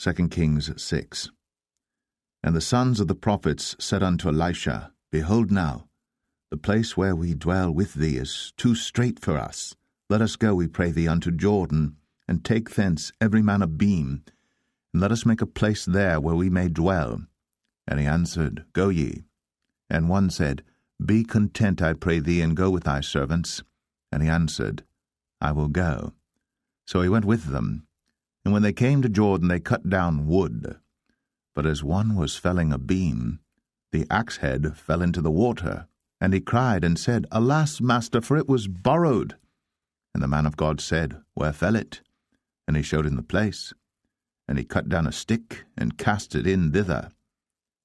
2 Kings 6. And the sons of the prophets said unto Elisha, Behold now, the place where we dwell with thee is too strait for us. Let us go, we pray thee, unto Jordan, and take thence every man a beam, and let us make a place there where we may dwell. And he answered, Go ye. And one said, Be content, I pray thee, and go with thy servants. And he answered, I will go. So he went with them. And when they came to Jordan, they cut down wood. But as one was felling a beam, the axe head fell into the water. And he cried and said, Alas, master, for it was borrowed. And the man of God said, Where fell it? And he showed him the place. And he cut down a stick, and cast it in thither.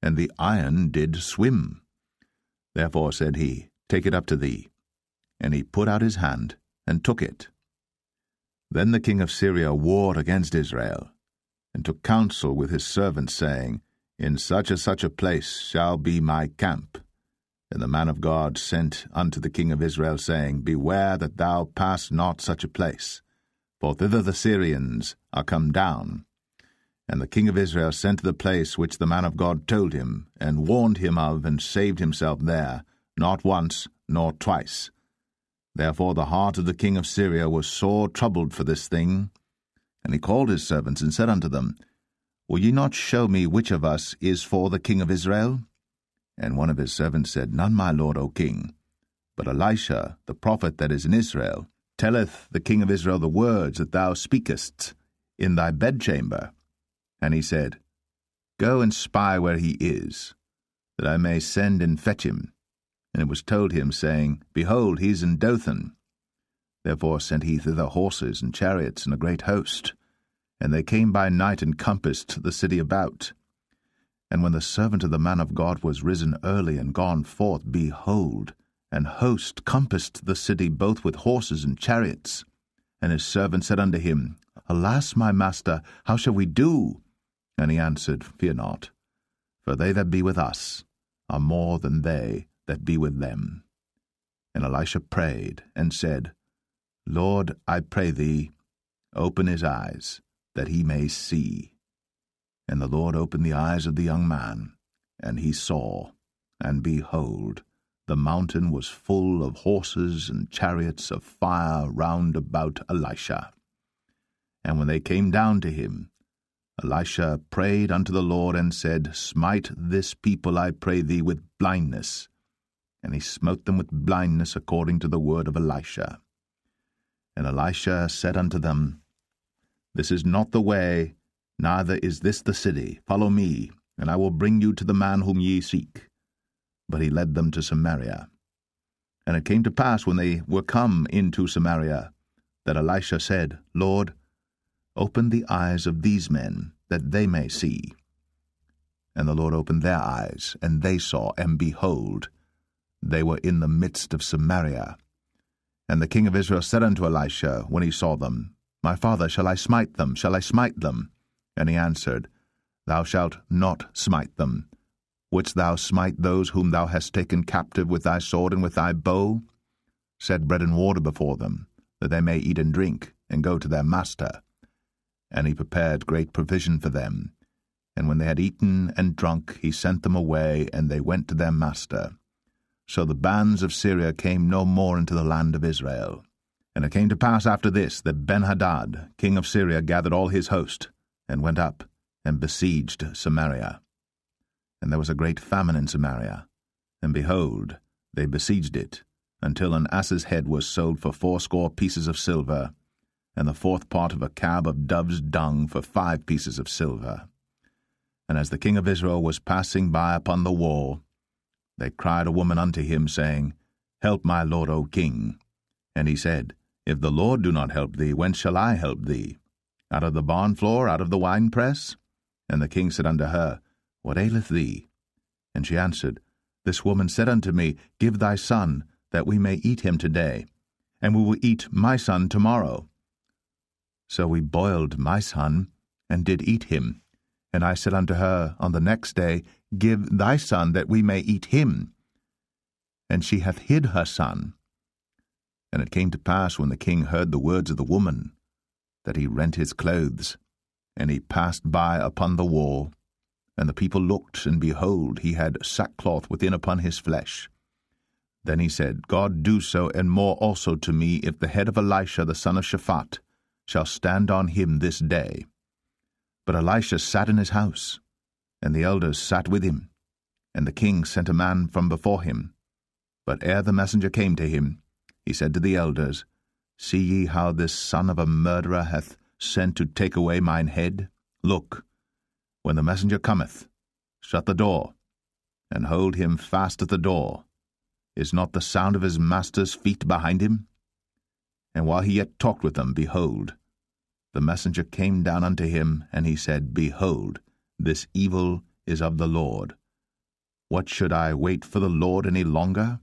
And the iron did swim. Therefore said he, Take it up to thee. And he put out his hand, and took it. Then the king of Syria warred against Israel, and took counsel with his servants, saying, In such a place shall be my camp. And the man of God sent unto the king of Israel, saying, Beware that thou pass not such a place, for thither the Syrians are come down. And the king of Israel sent to the place which the man of God told him, and warned him of, and saved himself there, not once nor twice. Therefore the heart of the king of Syria was sore troubled for this thing. And he called his servants, and said unto them, Will ye not show me which of us is for the king of Israel? And one of his servants said, None, my lord, O king. But Elisha, the prophet that is in Israel, telleth the king of Israel the words that thou speakest in thy bedchamber. And he said, Go and spy where he is, that I may send and fetch him. And it was told him, saying, Behold, he is in Dothan. Therefore sent he thither horses and chariots and a great host. And they came by night and compassed the city about. And when the servant of the man of God was risen early and gone forth, behold, an host compassed the city both with horses and chariots. And his servant said unto him, Alas, my master, how shall we do? And he answered, Fear not, for they that be with us are more than they that be with them. And Elisha prayed, and said, Lord, I pray thee, open his eyes, that he may see. And the Lord opened the eyes of the young man, and he saw, and behold, the mountain was full of horses and chariots of fire round about Elisha. And when they came down to him, Elisha prayed unto the Lord, and said, Smite this people, I pray thee, with blindness. And he smote them with blindness according to the word of Elisha. And Elisha said unto them, This is not the way, neither is this the city. Follow me, and I will bring you to the man whom ye seek. But he led them to Samaria. And it came to pass, when they were come into Samaria, that Elisha said, Lord, open the eyes of these men, that they may see. And the Lord opened their eyes, and they saw, and behold, they were in the midst of Samaria. And the king of Israel said unto Elisha, when he saw them, My father, shall I smite them? Shall I smite them? And he answered, Thou shalt not smite them. Wouldst thou smite those whom thou hast taken captive with thy sword and with thy bow? Set bread and water before them, that they may eat and drink, and go to their master. And he prepared great provision for them. And when they had eaten and drunk, he sent them away, and they went to their master. So the bands of Syria came no more into the land of Israel. And it came to pass after this, that Ben-hadad, king of Syria, gathered all his host, and went up, and besieged Samaria. And there was a great famine in Samaria, and behold, they besieged it, until an ass's head was sold for 80 pieces of silver, and the 4th part of a cab of dove's dung for 5 pieces of silver. And as the king of Israel was passing by upon the wall, they cried a woman unto him, saying, Help my lord, O king. And he said, If the Lord do not help thee, whence shall I help thee? Out of the barn floor, out of the winepress? And the king said unto her, What aileth thee? And she answered, This woman said unto me, Give thy son, that we may eat him today, and we will eat my son tomorrow. So we boiled my son, and did eat him. And I said unto her on the next day, Give thy son, that we may eat him. And she hath hid her son. And it came to pass, when the king heard the words of the woman, that he rent his clothes, And he passed by upon the wall, and the people looked, and behold, he had sackcloth within upon his flesh. Then he said, God do so, and more also to me, if the head of Elisha the son of Shaphat shall stand on him this day. But Elisha sat in his house, and the elders sat with him, and the king sent a man from before him. But ere the messenger came to him, he said to the elders, See ye how this son of a murderer hath sent to take away mine head? Look, when the messenger cometh, shut the door, and hold him fast at the door. Is not the sound of his master's feet behind him? And while he yet talked with them, behold, the messenger came down unto him, and he said, Behold, this evil is of the Lord. What should I wait for the Lord any longer?